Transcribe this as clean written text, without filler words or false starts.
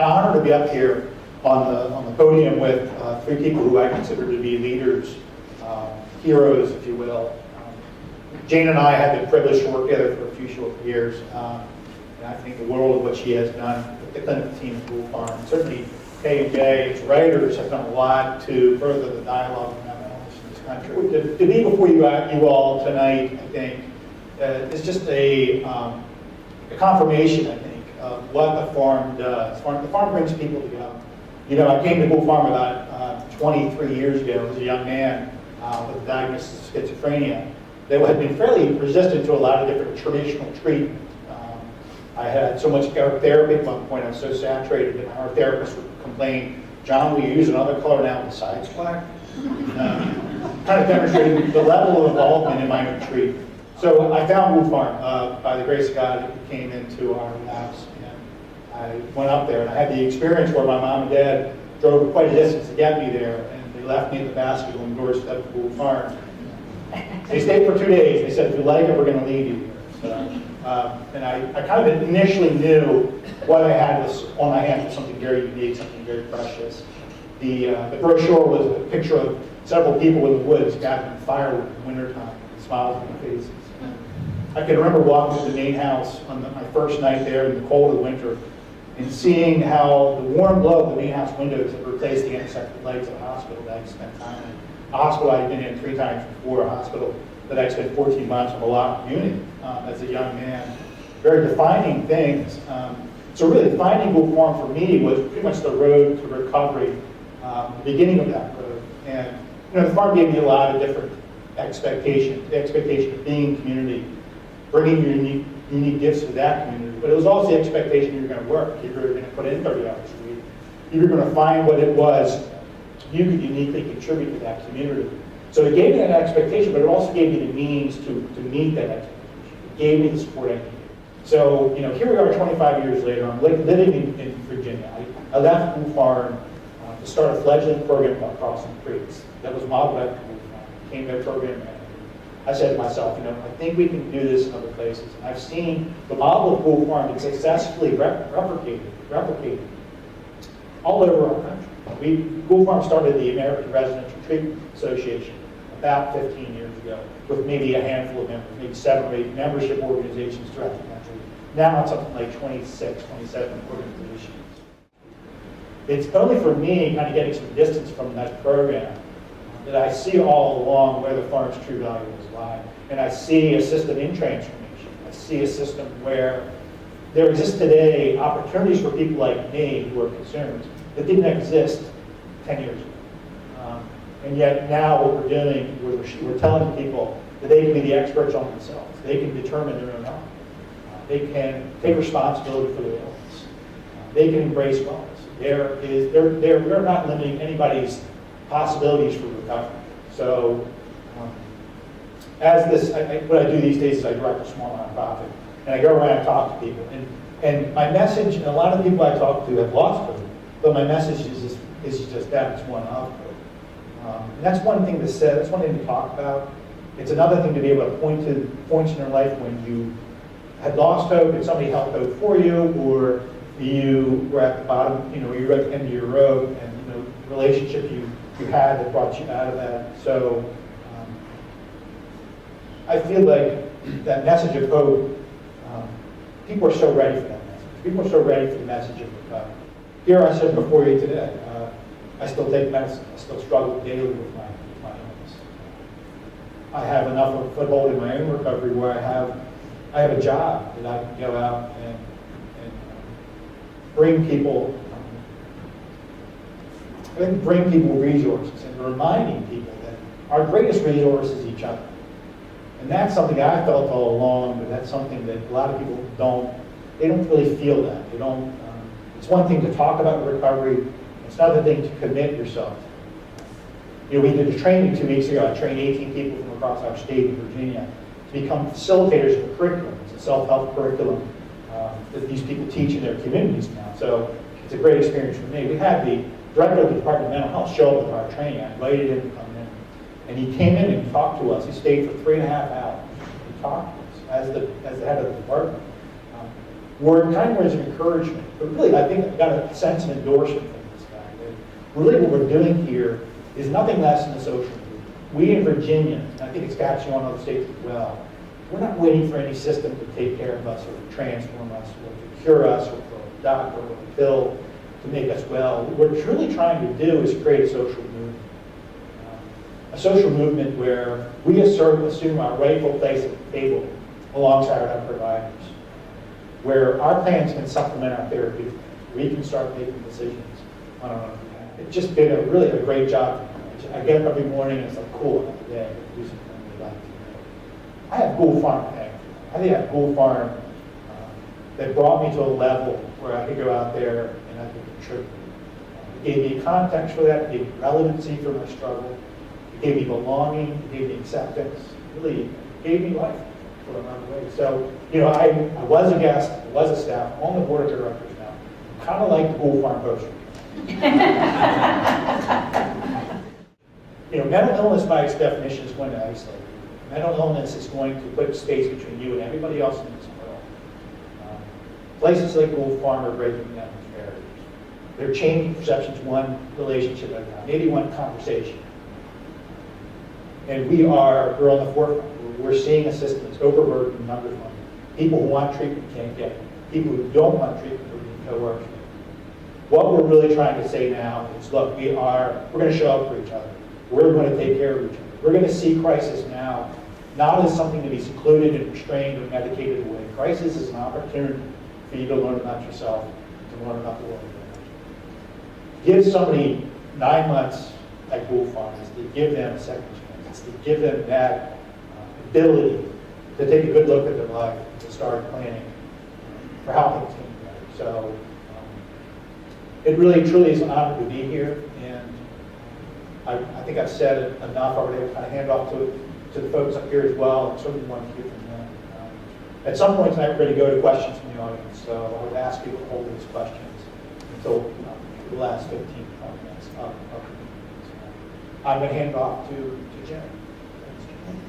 honor to be up here on the podium with three people who I consider to be leaders, heroes, if you will. Jane and I had the privilege to work together for a few short years, and I think the world of what she has done with the clinical team at Gould Farm. Certainly, K&J, its writers have done a lot to further the dialogue on mental illness in this country. To be before you all tonight, I think, is just a confirmation, I think, of what the farm does. The farm brings people together. You know, I came to Gould Farm about 23 years ago as a young man with a diagnosis of schizophrenia that had been fairly resistant to a lot of different traditional treatment. I had so much art therapy at one point. I was so saturated that my art therapist would complain, "John, will you use another color now besides black?" Kind of demonstrating the level of involvement in my own treatment. So I found Gould Farm. By the grace of God, it came into our labs, and I went up there, and I had the experience where my mom and dad drove quite a distance to get me there, and they left me at the basket on the doorstep of Gould Farm. They stayed for 2 days. They said, "If you like it, we're going to leave you here." So, and I kind of initially knew what I had was on my hands was something very unique, something very precious. The brochure was a picture of several people in the woods gathering firewood in the wintertime, with smiles on their faces. I can remember walking to the main house on my first night there in the cold of the winter and seeing how the warm glow of the main house windows had replaced the antiseptic lights of the hospital that I spent time in. A hospital I'd been in 3 times before, a hospital that I spent 14 months of a locked unit as a young man. Very defining things. So really, finding Gould Farm for me was pretty much the road to recovery, the beginning of that road. And you know, the farm gave me a lot of different expectations. The expectation of being community, bringing your unique gifts to that community. But it was also the expectation you were going to work. You were going to put in 30 hours a week. You were going to find what it was you could uniquely contribute to that community. So it gave me that expectation, but it also gave me the means to meet that expectation. It gave me the support I needed. So, you know, here we are 25 years later. I'm living in Virginia. I left Gould Farm to start a fledgling program called Crossing Creeks that was modeled after Gould Farm. I became their program manager. I said to myself, you know, I think we can do this in other places. And I've seen the model of Gould Farm successfully replicated all over our country. Gould Farm started the American Residential Treatment Association about 15 years ago with maybe a handful of members, maybe 7 or 8 membership organizations throughout the country. Now it's something like 26, 27 organizations. It's only for me kind of getting some distance from that program that I see all along where the farm's true values lie. And I see a system in transformation. I see a system where there exist today opportunities for people like me who are consumers that didn't exist 10 years ago. And yet now what we're doing, we're telling people that they can be the experts on themselves. They can determine their own health. They can take responsibility for their illness. They can embrace wellness. We're not limiting anybody's possibilities for recovery. So what I do these days is I direct a small nonprofit, and I go around and talk to people. And my message, and a lot of people I talk to have lost COVID, but my message is just that, it's one of COVID. And that's one thing to say, that's one thing to talk about. It's another thing to be able to point to points in your life when you had lost hope and somebody held hope for you, or you were at the bottom, you know, you were at the end of your road, and you know, the relationship you had that brought you out of that. So I feel like that message of hope, people are so ready for that message. People are so ready for the message of recovery. Here I sit before you today. I still take medicine. I still struggle daily with my illness. I have enough of a foothold in my own recovery where I have a job that I can go out and bring people resources, and reminding people that our greatest resource is each other. And that's something I felt all along, but that's something that a lot of people don't really feel that. They don't. It's one thing to talk about recovery. It's another thing to commit yourself. You know, we did a training 2 weeks ago. I trained 18 people from across our state in Virginia to become facilitators of a curriculum. It's a self-help curriculum that these people teach in their communities now. So it's a great experience for me. We had the director of the Department of Mental Health show up at our training. I invited him to come in. And he came in and talked to us. He stayed for 3.5 hours. He talked to us as the head of the department. words of encouragement. But really, I think I got a sense of endorsement from this guy. That really what we're doing here is nothing less than a social movement. We in Virginia, and I think it's catching on other states as well, we're not waiting for any system to take care of us or to transform us or to cure us or for a doctor or a pill to make us well. What we're truly trying to do is create a social movement. A social movement where we assume our rightful place at the table alongside our providers, where our plans can supplement our therapy. We can start making decisions on our own behalf. It's just been really a great job. I get up every morning and it's like, cool, another day, I get to do something I like to do. I have Gould Farm to thank. I think I have Gould Farm that brought me to a level where I could go out there and I could contribute. It gave me context for that, it gave me relevancy for my struggle, it gave me belonging, it gave me acceptance, really gave me life for another way. So, I was a guest, I was a staff, I'm on the board of directors now. I'm kind of like the Gould Farm poster. Mental illness by its definition is going to isolate you. Mental illness is going to put space between you and everybody else in this world. Places like Gould Farm are breaking down these barriers. They're changing perceptions one relationship at a time, maybe one conversation. And we're on the forefront. We're seeing a system that's overburdened in numbers one. People who want treatment can't get it. People who don't want treatment are being coerced. What we're really trying to say now is, look, we're going to show up for each other. We're going to take care of each other. We're going to see crisis now, not as something to be secluded and restrained or medicated away. Crisis is an opportunity for you to learn about yourself, to learn about the world around you. Give somebody 9 months at Gould Farm is to give them a second chance. It's to give them that ability to take a good look at their life and to start planning for how things can be better. So it really, truly is an honor to be here. And I think I've said enough already. I'll kind of hand off to the folks up here as well, and certainly want to hear from them. At some point tonight, we're going to go to questions from the audience, so I would ask you to hold these questions until the last 15, 20 minutes of the meeting. So I'm going to hand off to Jen. Thanks, Jen.